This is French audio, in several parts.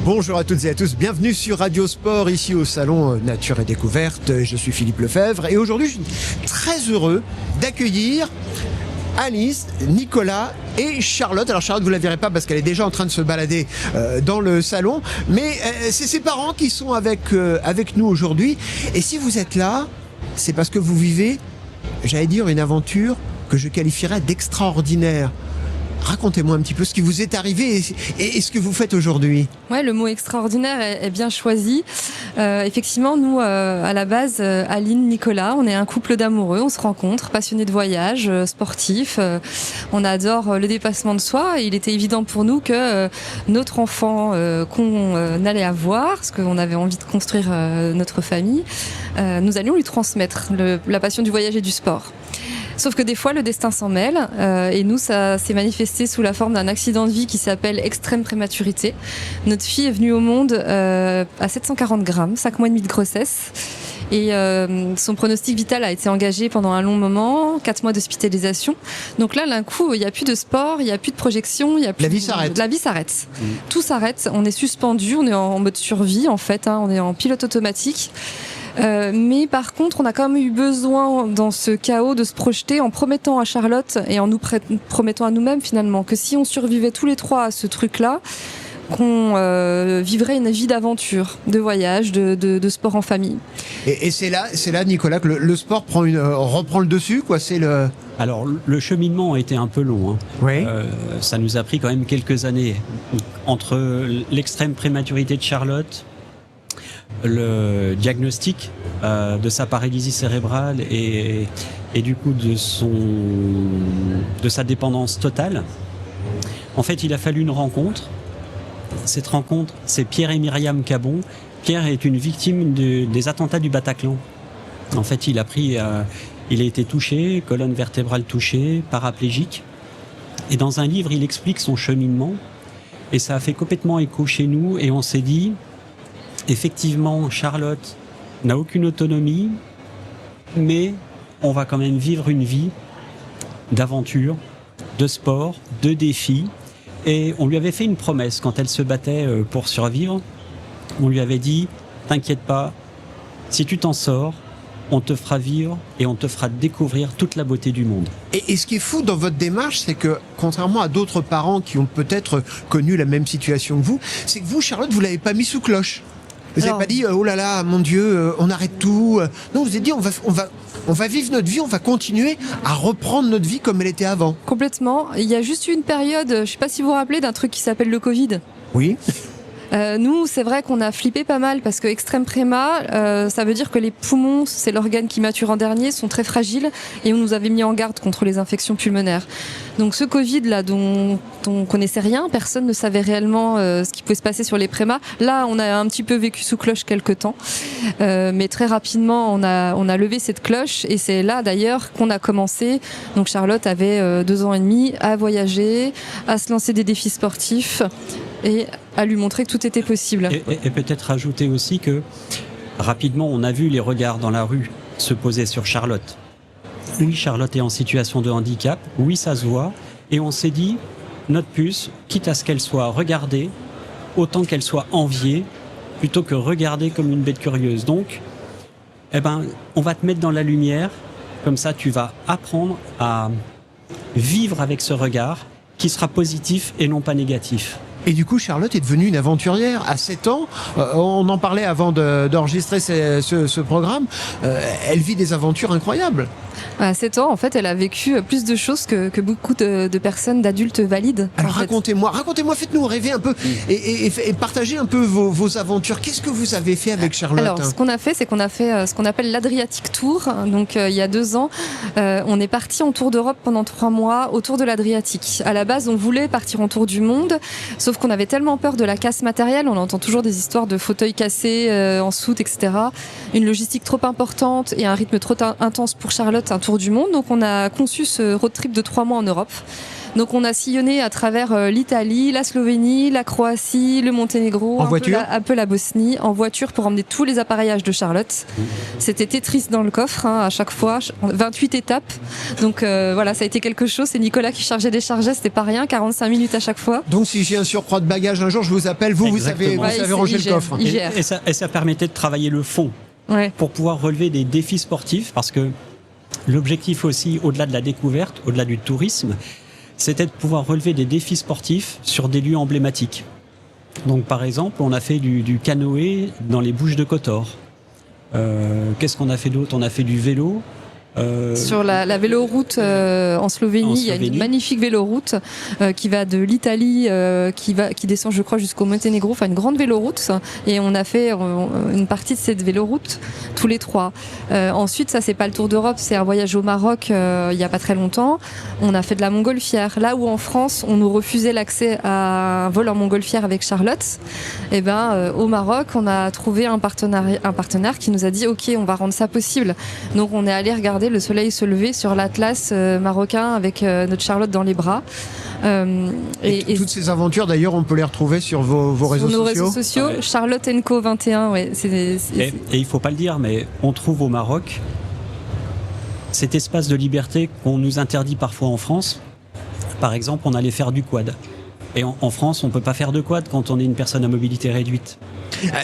Bonjour à toutes et à tous, bienvenue sur Radio Sport, ici au Salon Nature et Découverte. Je suis Philippe Lefebvre et aujourd'hui je suis très heureux d'accueillir Alice, Nicolas et Charlotte. Alors Charlotte, vous la verrez pas parce qu'elle est déjà en train de se balader dans le salon, mais c'est ses parents qui sont avec nous aujourd'hui. Et si vous êtes là, c'est parce que vous vivez, j'allais dire, une aventure que je qualifierais d'extraordinaire. Racontez-moi un petit peu ce qui vous est arrivé et ce que vous faites aujourd'hui. Ouais, le mot extraordinaire est bien choisi. Effectivement, nous, à la base, Aline, Nicolas, on est un couple d'amoureux, on se rencontre, passionnés de voyage, sportifs. On adore le dépassement de soi. Et il était évident pour nous que notre enfant qu'on allait avoir, parce qu'on avait envie de construire notre famille, nous allions lui transmettre la passion du voyage et du sport. Sauf que des fois, le destin s'en mêle. Et nous, ça s'est manifesté sous la forme d'un accident de vie qui s'appelle extrême prématurité. Notre fille est venue au monde à 740 grammes, 5 mois et demi de grossesse. Et son pronostic vital a été engagé pendant un long moment, 4 mois d'hospitalisation. Donc là, d'un coup, il n'y a plus de sport, il n'y a plus de projection, il y a plus La vie s'arrête. La vie s'arrête. Tout s'arrête. On est suspendu, on est en mode survie en fait. On est en pilote automatique. Mais par contre, on a quand même eu besoin dans ce chaos de se projeter en promettant à Charlotte et en nous promettant à nous-mêmes finalement que si on survivait tous les trois à ce truc-là, qu'on vivrait une vie d'aventure, de voyage, de sport en famille. Et c'est là, Nicolas, que le sport reprend le dessus, quoi. Alors, le cheminement a été un peu long. Hein. Oui. Ça nous a pris quand même quelques années. Entre l'extrême prématurité de Charlotte, le diagnostic de sa paralysie cérébrale et du coup de sa dépendance totale. En fait, il a fallu une rencontre. Cette rencontre, c'est Pierre et Myriam Cabon. Pierre est une victime des attentats du Bataclan. En fait, il a été touché, colonne vertébrale touchée, paraplégique. Et dans un livre, il explique son cheminement. Et ça a fait complètement écho chez nous. Et on s'est dit, effectivement, Charlotte n'a aucune autonomie, mais on va quand même vivre une vie d'aventure, de sport, de défis. Et on lui avait fait une promesse quand elle se battait pour survivre. On lui avait dit, t'inquiète pas, si tu t'en sors, on te fera vivre et on te fera découvrir toute la beauté du monde. Et ce qui est fou dans votre démarche, c'est que, contrairement à d'autres parents qui ont peut-être connu la même situation que vous, c'est que vous, Charlotte, vous l'avez pas mis sous cloche. Vous n'avez pas dit, oh là là, mon Dieu, on arrête tout. Non, vous avez dit, on va vivre notre vie, on va continuer à reprendre notre vie comme elle était avant. Complètement. Il y a juste eu une période, je ne sais pas si vous vous rappelez, d'un truc qui s'appelle le Covid. Oui. Nous, c'est vrai qu'on a flippé pas mal parce que extrême préma, ça veut dire que les poumons, c'est l'organe qui mature en dernier, sont très fragiles et on nous avait mis en garde contre les infections pulmonaires. Donc ce Covid-là, dont on connaissait rien, personne ne savait réellement ce qui pouvait se passer sur les prémas. Là, on a un petit peu vécu sous cloche quelques temps, mais très rapidement, on a levé cette cloche et c'est là d'ailleurs qu'on a commencé. Donc Charlotte avait 2 ans et demi à voyager, à se lancer des défis sportifs et à lui montrer que tout était possible. Et peut-être rajouter aussi que rapidement, on a vu les regards dans la rue se poser sur Charlotte. Oui, Charlotte est en situation de handicap, oui, ça se voit, et on s'est dit, notre puce, quitte à ce qu'elle soit regardée, autant qu'elle soit enviée, plutôt que regardée comme une bête curieuse. Donc, on va te mettre dans la lumière, comme ça tu vas apprendre à vivre avec ce regard qui sera positif et non pas négatif. Et du coup, Charlotte est devenue une aventurière. À 7 ans, on en parlait avant d'enregistrer ce programme, elle vit des aventures incroyables. À 7 ans, en fait, elle a vécu plus de choses que beaucoup de personnes, d'adultes valides. Alors racontez-moi, faites-nous rêver un peu et partagez un peu vos aventures. Qu'est-ce que vous avez fait avec Charlotte ? Alors, ce qu'on a fait, c'est qu'on a fait ce qu'on appelle l'Adriatic Tour. Donc, il y a 2 ans, on est parti en tour d'Europe pendant 3 mois autour de l'Adriatique. À la base, on voulait partir en tour du monde, sauf qu'on avait tellement peur de la casse matérielle. On entend toujours des histoires de fauteuils cassés en soute, etc. Une logistique trop importante et un rythme trop intense pour Charlotte, un tour du monde. Donc, on a conçu ce road trip de 3 mois en Europe. Donc on a sillonné à travers l'Italie, la Slovénie, la Croatie, le Monténégro, un peu la Bosnie, en voiture pour emmener tous les appareillages de Charlotte. C'était Tetris dans le coffre, à chaque fois, 28 étapes. Donc voilà, ça a été quelque chose. C'est Nicolas qui chargeait déchargeait, c'était pas rien, 45 minutes à chaque fois. Donc si j'ai un surcroît de bagages un jour, je vous appelle, vous savez ranger le coffre. Et ça permettait de travailler le fond pour pouvoir relever des défis sportifs, parce que l'objectif aussi, au-delà de la découverte, au-delà du tourisme, c'était de pouvoir relever des défis sportifs sur des lieux emblématiques. Donc par exemple, on a fait du canoë dans les Bouches de Kotor. Qu'est-ce qu'on a fait d'autre ? On a fait du vélo. Sur la véloroute en Slovénie, il y a une magnifique véloroute qui va de l'Italie, qui descend, je crois, jusqu'au Monténégro, enfin une grande véloroute. Et on a fait une partie de cette véloroute tous les trois. Ensuite, ça c'est pas le tour d'Europe, c'est un voyage au Maroc il y a pas très longtemps. On a fait de la montgolfière. Là où en France, on nous refusait l'accès à un vol en montgolfière avec Charlotte, et au Maroc, on a trouvé un partenaire qui nous a dit OK, on va rendre ça possible. Donc on est allé regarder le soleil se lever sur l'Atlas marocain avec notre Charlotte dans les bras. Et toutes ces aventures, d'ailleurs, on peut les retrouver sur vos réseaux sociaux. Sur nos réseaux sociaux, Charlotte & Co 21. Ouais, et il ne faut pas le dire, mais on trouve au Maroc cet espace de liberté qu'on nous interdit parfois en France. Par exemple, on allait faire du quad. Et en France, on ne peut pas faire de quad quand on est une personne à mobilité réduite.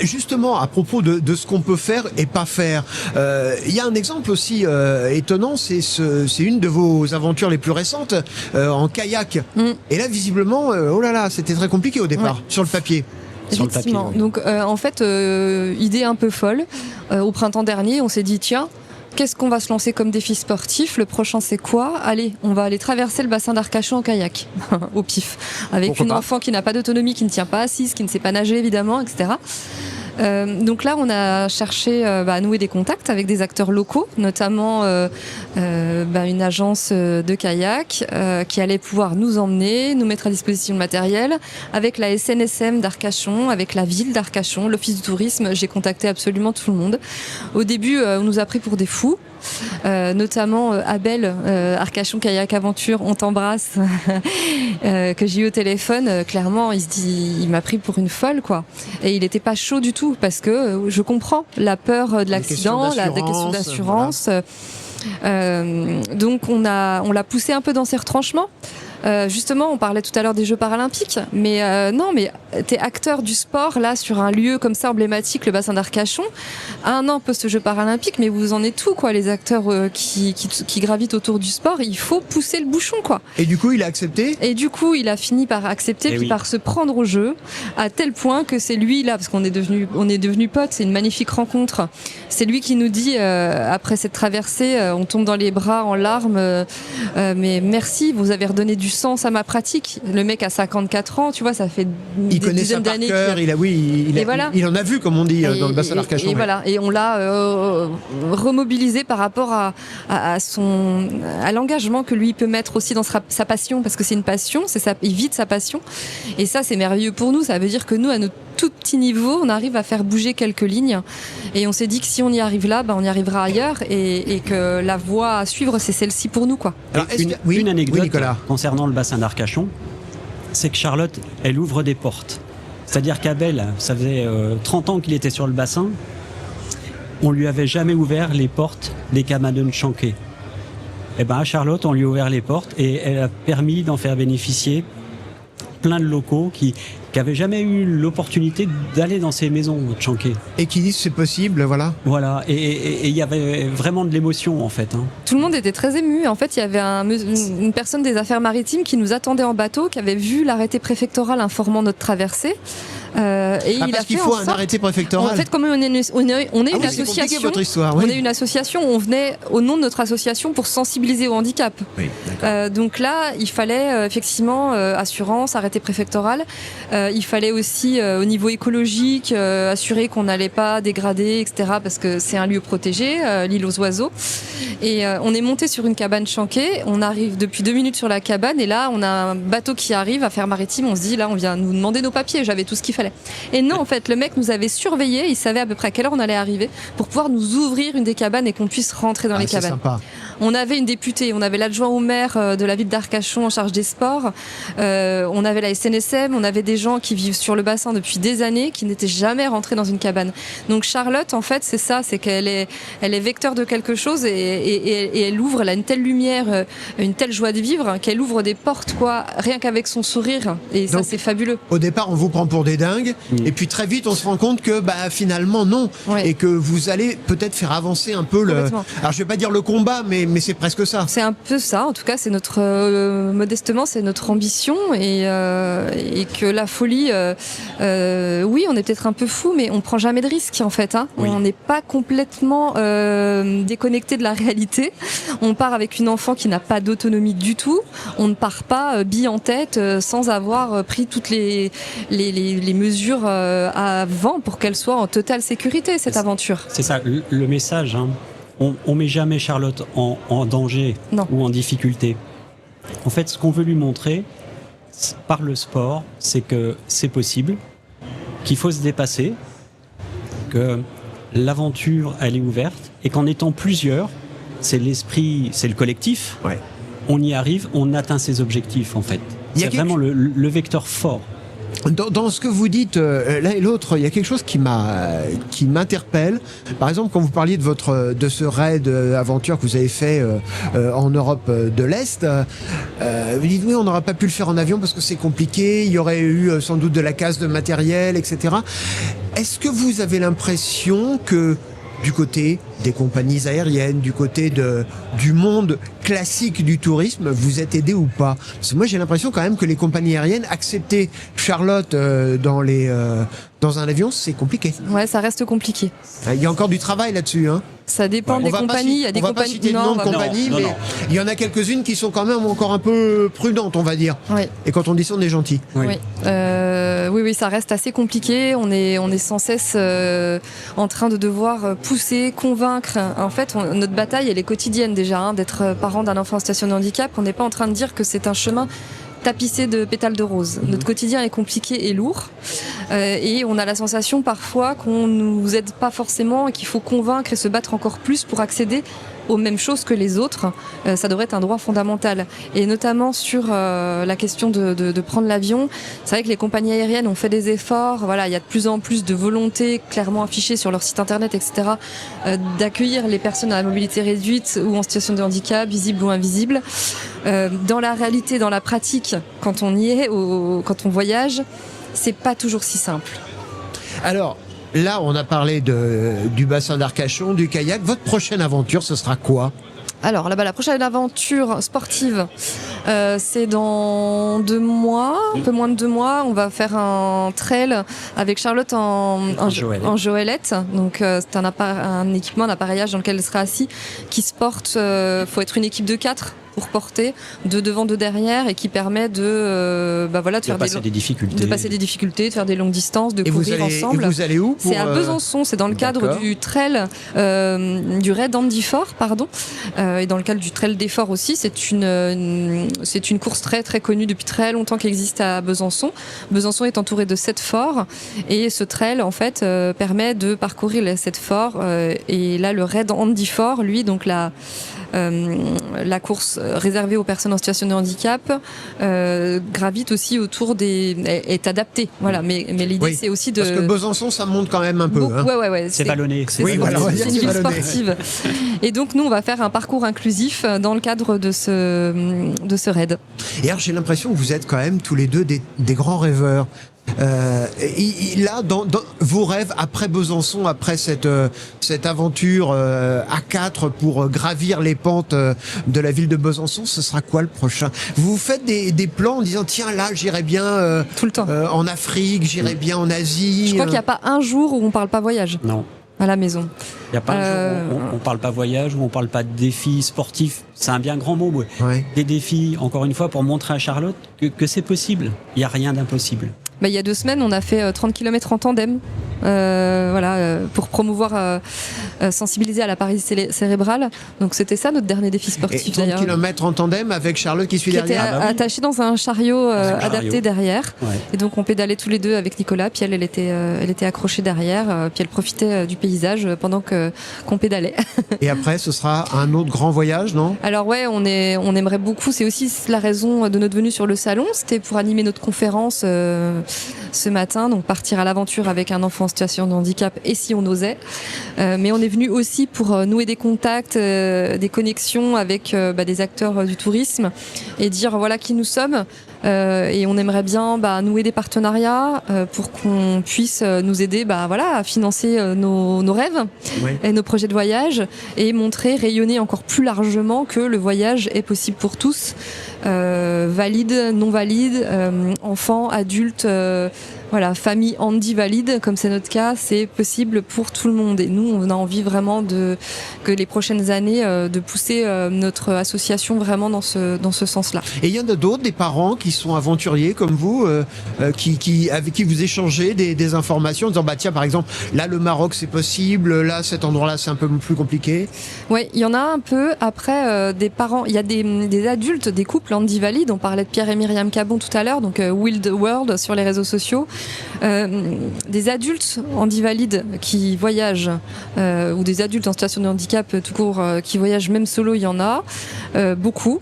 Justement, à propos de ce qu'on peut faire et pas faire, il y a un exemple aussi étonnant, c'est une de vos aventures les plus récentes en kayak. Et là, visiblement, oh là là, c'était très compliqué au départ, sur le papier. Effectivement. Donc, en fait, idée un peu folle. Au printemps dernier, on s'est dit, tiens, qu'est-ce qu'on va se lancer comme défi sportif ? Le prochain, c'est quoi ? Allez, on va aller traverser le bassin d'Arcachon en kayak, au pif, avec une enfant qui n'a pas d'autonomie, qui ne tient pas assise, qui ne sait pas nager évidemment, etc. Donc là, on a cherché à nouer des contacts avec des acteurs locaux, notamment une agence de kayak qui allait pouvoir nous emmener, nous mettre à disposition le matériel, avec la SNSM d'Arcachon, avec la ville d'Arcachon, l'office du tourisme. J'ai contacté absolument tout le monde. Au début, on nous a pris pour des fous. Notamment Abel, Arcachon Kayak Aventure, on t'embrasse, que j'ai eu au téléphone. Clairement, il m'a pris pour une folle, quoi. Et il était pas chaud du tout, parce que je comprends la peur de l'accident, des questions d'assurance. Voilà. Donc on l'a poussé un peu dans ses retranchements. Justement, on parlait tout à l'heure des Jeux paralympiques, mais non, mais t'es acteur du sport là sur un lieu comme ça emblématique, le bassin d'Arcachon. À un an post-Jeux paralympiques, mais vous en êtes où, quoi, les acteurs qui gravitent autour du sport. Il faut pousser le bouchon, quoi. Et du coup, il a accepté. Et du coup, il a fini par accepter, puis par se prendre au jeu, à tel point que c'est lui là, parce qu'on est devenu potes. C'est une magnifique rencontre. C'est lui qui nous dit après cette traversée, on tombe dans les bras en larmes, mais merci, vous avez redonné du sens à ma pratique. Le mec a 54 ans, tu vois, ça fait des dizaines d'années. Il en a vu, comme on dit, dans le bassin d'Arcachon. Et voilà, et on l'a remobilisé par rapport à l'engagement que lui peut mettre aussi dans sa passion, parce que c'est une passion, il vit de sa passion. Et ça, c'est merveilleux pour nous. Ça veut dire que nous, à notre tout petit niveau, on arrive à faire bouger quelques lignes. Et on s'est dit que si on y arrive là, on y arrivera ailleurs, et que la voie à suivre, c'est celle-ci pour nous, quoi. Alors, une anecdote concernant le bassin d'Arcachon, c'est que Charlotte, elle ouvre des portes. C'est-à-dire qu'Abel, ça faisait 30 ans qu'il était sur le bassin, on lui avait jamais ouvert les portes des Camadon Chanquet. Et à Charlotte, on lui a ouvert les portes et elle a permis d'en faire bénéficier plein de locaux qui n'avaient jamais eu l'opportunité d'aller dans ces maisons de Chanquet. Et qui disent c'est possible, voilà. Voilà, et il y avait vraiment de l'émotion, en fait. Tout le monde était très ému. En fait, il y avait une personne des affaires maritimes qui nous attendait en bateau, qui avait vu l'arrêté préfectoral informant notre traversée. Parce qu'il faut un arrêté préfectoral. En fait, comme on est une association, votre histoire, oui. On est une association, on venait au nom de notre association pour sensibiliser au handicap. Oui, donc là, il fallait effectivement assurance, arrêté préfectoral. Il fallait aussi au niveau écologique assurer qu'on n'allait pas dégrader, etc. Parce que c'est un lieu protégé, l'île aux oiseaux. Et on est monté sur une cabane Chanquet. On arrive depuis 2 minutes sur la cabane et là, on a un bateau qui arrive, affaires maritimes. On se dit là, on vient nous demander nos papiers. J'avais tout ce qu'il fallait. fallait. Et non, en fait, le mec nous avait surveillés, il savait à peu près à quelle heure on allait arriver pour pouvoir nous ouvrir une des cabanes et qu'on puisse rentrer dans les c'est cabanes. Sympa. On avait une députée, on avait l'adjoint au maire de la ville d'Arcachon en charge des sports, on avait la SNSM, on avait des gens qui vivent sur le bassin depuis des années qui n'étaient jamais rentrés dans une cabane. Donc Charlotte, en fait, c'est ça, c'est qu'elle est vecteur de quelque chose et elle ouvre, elle a une telle lumière, une telle joie de vivre qu'elle ouvre des portes, quoi, rien qu'avec son sourire. Et ça, Donc, c'est fabuleux. Au départ, on vous prend pour des dingues, et puis très vite, on se rend compte que finalement, non. Ouais. Et que vous allez peut-être faire avancer un peu le... Complètement. Alors, je vais pas dire le combat, mais c'est presque ça. C'est un peu ça, en tout cas, c'est notre modestement, c'est notre ambition et que la folie, oui, on est peut-être un peu fou, mais on prend jamais de risques en fait. Oui. On n'est pas complètement déconnecté de la réalité. On part avec une enfant qui n'a pas d'autonomie du tout. On ne part pas bille en tête sans avoir pris toutes les mesures avant pour qu'elle soit en totale sécurité cette aventure. C'est ça, le message. On met jamais Charlotte en danger Non. ou en difficulté. En fait, ce qu'on veut lui montrer par le sport, c'est que c'est possible, qu'il faut se dépasser, que l'aventure, elle est ouverte, et qu'en étant plusieurs, c'est l'esprit, c'est le collectif, Ouais. on y arrive, on atteint ses objectifs, en fait. Il y a C'est vraiment le vecteur fort. Dans ce que vous dites l'un et l'autre, il y a quelque chose qui m'interpelle. Par exemple, quand vous parliez de ce raid aventure que vous avez fait en Europe de l'Est, vous dites oui, on n'aurait pas pu le faire en avion parce que c'est compliqué. Il y aurait eu sans doute de la casse de matériel, etc. Est-ce que vous avez l'impression que du côté des compagnies aériennes, du côté du monde classique du tourisme, vous êtes aidé ou pas? Parce que moi, j'ai l'impression quand même que les compagnies aériennes, accepter Charlotte dans un avion, c'est compliqué. Ouais, ça reste compliqué. Il y a encore du travail là-dessus, hein. Ça dépend On des va pas compagnies. Il y a des on va pas compagnies. citer le nom de on va- compagnie, Non, mais non. il y en a quelques-unes qui sont quand même encore un peu prudentes, on va dire. Oui. Et quand on dit ça, on est gentil. Oui. Oui, ça reste assez compliqué. On est sans cesse en train de devoir pousser, convaincre. En fait, notre bataille, elle est quotidienne déjà, d'être parent d'un enfant en situation de handicap. On n'est pas en train de dire que c'est un chemin tapissé de pétales de rose. Notre quotidien est compliqué et lourd. Et on a la sensation parfois qu'on nous aide pas forcément et qu'il faut convaincre et se battre encore plus pour accéder aux mêmes choses que les autres. Ça devrait être un droit fondamental. Et notamment sur la question de prendre l'avion, c'est vrai que les compagnies aériennes ont fait des efforts. Voilà, il y a de plus en plus de volonté clairement affichée sur leur site internet, etc., d'accueillir les personnes à la mobilité réduite ou en situation de handicap, visible ou invisible. Dans la réalité, dans la pratique, quand on y est, quand on voyage, c'est pas toujours si simple. Alors, là, on a parlé du bassin d'Arcachon, du kayak. Votre prochaine aventure, ce sera quoi? Alors là-bas, la prochaine aventure sportive, c'est dans 2 mois, un peu moins de 2 mois. On va faire un trail avec Charlotte en Joëlette. Donc c'est un équipement, un appareillage dans lequel elle sera assise, qui se porte. Faut être une équipe de 4 pour porter, 2 devant, 2 derrière, et qui permet de faire passer des difficultés. de passer des difficultés, de faire des longues distances, de courir ensemble. Et vous allez où C'est à Besançon, c'est dans le cadre D'accord. du trail, du raid Andy Fort, et dans le cadre du trail d'effort aussi. C'est une course très très connue depuis très longtemps qui existe à Besançon. Besançon est entouré de 7 forts, et ce trail en fait permet de parcourir les 7 forts. Et là, le raid Andy Fort, lui, donc la course réservée aux personnes en situation de handicap gravite aussi autour est adaptée. Voilà, mais l'idée Oui, c'est aussi de. Parce que Besançon, ça monte quand même un peu. Hein. Ouais. C'est vallonné. Oui, voilà, on va dire C'est une c'est ville vallonné. sportive. Et donc nous, on va faire un parcours inclusif dans le cadre de ce raid. Et alors, j'ai l'impression que vous êtes quand même tous les deux des grands rêveurs. Là, dans vos rêves, après Besançon, après cette aventure à 4 pour gravir les pentes de la ville de Besançon, ce sera quoi le prochain? Vous faites des plans en disant tiens, là, j'irai bien Tout le temps. en Afrique, j'irai bien en Asie. Je crois qu'il n'y a pas un jour où on parle pas voyage Non. à la maison. Il n'y a pas un jour où on parle pas voyage, où on parle pas de défis sportifs. C'est un bien grand mot. Ouais. Ouais. Des défis, encore une fois, pour montrer à Charlotte que c'est possible. Il n'y a rien d'impossible. Il y a 2 semaines, on a fait 30 km en tandem. pour promouvoir, sensibiliser à la paralysie cérébrale. Donc c'était ça notre dernier défi sportif. Et 30 km en tandem avec Charlotte qui suit derrière. Était attachée dans un chariot adapté derrière. Ouais. Et donc on pédalait tous les deux avec Nicolas. Puis elle était accrochée derrière. Puis elle profitait du paysage pendant qu'on pédalait. Et après, ce sera un autre grand voyage, non? Alors ouais, on aimerait beaucoup. C'est aussi la raison de notre venue sur le salon. C'était pour animer notre conférence ce matin. Donc partir à l'aventure avec un enfant en situation de handicap et si on osait. Mais on est venu aussi pour nouer des contacts, des connexions avec des acteurs du tourisme et dire voilà qui nous sommes. Et on aimerait bien nouer des partenariats pour qu'on puisse nous aider à financer nos rêves et nos projets de voyage et montrer, rayonner encore plus largement que le voyage est possible pour tous, valides, non valides, enfants, adultes, famille handi-valide, comme c'est notre cas, c'est possible pour tout le monde. Et nous, on a envie vraiment que les prochaines années, de pousser notre association vraiment dans ce sens-là. Et il y en a d'autres, des parents qui sont aventuriers comme vous, avec qui vous échangez des informations en disant tiens, par exemple, là le Maroc c'est possible, là cet endroit-là c'est un peu plus compliqué. Oui, il y en a un peu. Après, des parents, il y a des adultes, des couples handi-valides. On parlait de Pierre et Myriam Cabon tout à l'heure, donc Wild World sur les réseaux sociaux. Des adultes handi-valides qui voyagent, ou des adultes en situation de handicap tout court qui voyagent même solo, il y en a beaucoup.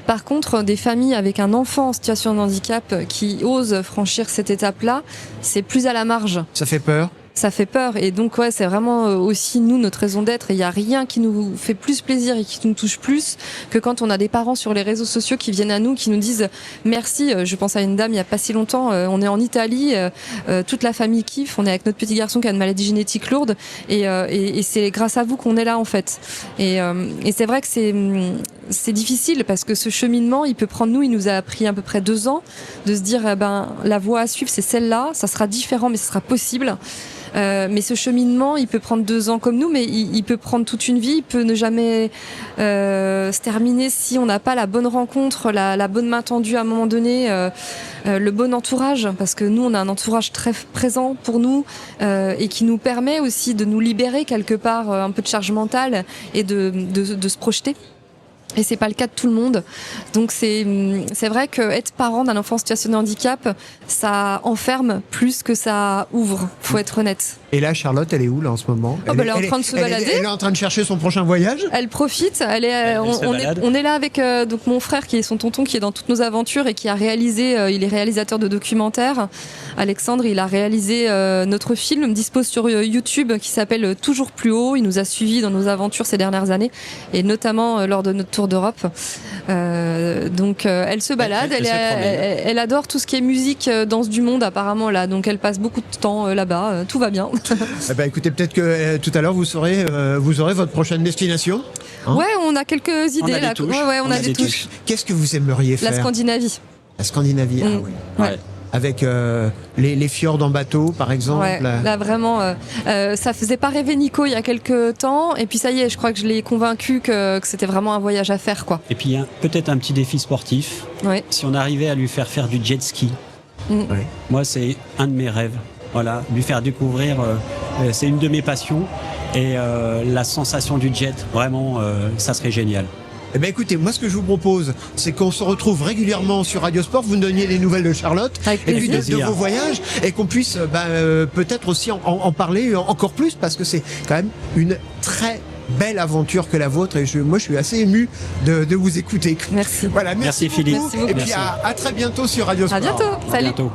Par contre, des familles avec un enfant en situation de handicap qui osent franchir cette étape-là, c'est plus à la marge. Ça fait peur? Ça fait peur et donc c'est vraiment aussi nous notre raison d'être et il y a rien qui nous fait plus plaisir et qui nous touche plus que quand on a des parents sur les réseaux sociaux qui viennent à nous, qui nous disent merci. Je pense à une dame il y a pas si longtemps, on est en Italie, toute la famille kiffe, on est avec notre petit garçon qui a une maladie génétique lourde et c'est grâce à vous qu'on est là en fait. Et c'est vrai que c'est difficile parce que ce cheminement il nous a pris à peu près 2 ans de se dire la voie à suivre c'est celle-là, ça sera différent mais ce sera possible. Mais ce cheminement, il peut prendre 2 ans comme nous, mais il peut prendre toute une vie. Il peut ne jamais se terminer si on n'a pas la bonne rencontre, la bonne main tendue à un moment donné, le bon entourage. Parce que nous, on a un entourage très présent pour nous et qui nous permet aussi de nous libérer quelque part un peu de charge mentale et de se projeter. Et c'est pas le cas de tout le monde. Donc c'est vrai que être parent d'un enfant en situation de handicap, ça enferme plus que ça ouvre. Faut être honnête. Et là, Charlotte, elle est où là en ce moment? Elle est en train de se balader. Elle est en train de chercher son prochain voyage. Elle profite. On est là avec donc mon frère qui est son tonton qui est dans toutes nos aventures et qui a réalisé. Il est réalisateur de documentaires. Alexandre, il a réalisé notre film dispose sur YouTube qui s'appelle Toujours plus haut. Il nous a suivis dans nos aventures ces dernières années et notamment lors de notre tour d'Europe. Donc elle se balade. Elle adore tout ce qui est musique, danse du monde apparemment là. Donc elle passe beaucoup de temps là-bas. Tout va bien. Écoutez, peut-être que tout à l'heure vous aurez votre prochaine destination. Hein? Ouais, on a quelques idées là. On a des touches. Qu'est-ce que vous aimeriez faire? La Scandinavie. La Scandinavie. Ah oui. Ouais. Avec les fjords en bateau, par exemple. Ouais, là vraiment, ça faisait pas rêver Nico il y a quelques temps, et puis ça y est, je crois que je l'ai convaincu que c'était vraiment un voyage à faire, quoi. Et puis il y a peut-être un petit défi sportif. Ouais. Si on arrivait à lui faire du jet ski, moi c'est un de mes rêves. Voilà, lui faire découvrir, c'est une de mes passions, et la sensation du jet, vraiment, ça serait génial. Eh bien écoutez, moi ce que je vous propose, c'est qu'on se retrouve régulièrement sur Radio Sport, vous nous donniez les nouvelles de Charlotte, et puis de vos voyages, et qu'on puisse peut-être aussi en parler encore plus, parce que c'est quand même une très belle aventure que la vôtre, et moi je suis assez ému de vous écouter. Merci. Voilà, merci Philippe. Merci beaucoup. Et puis à très bientôt sur Radio Sport. À bientôt. Salut. À bientôt.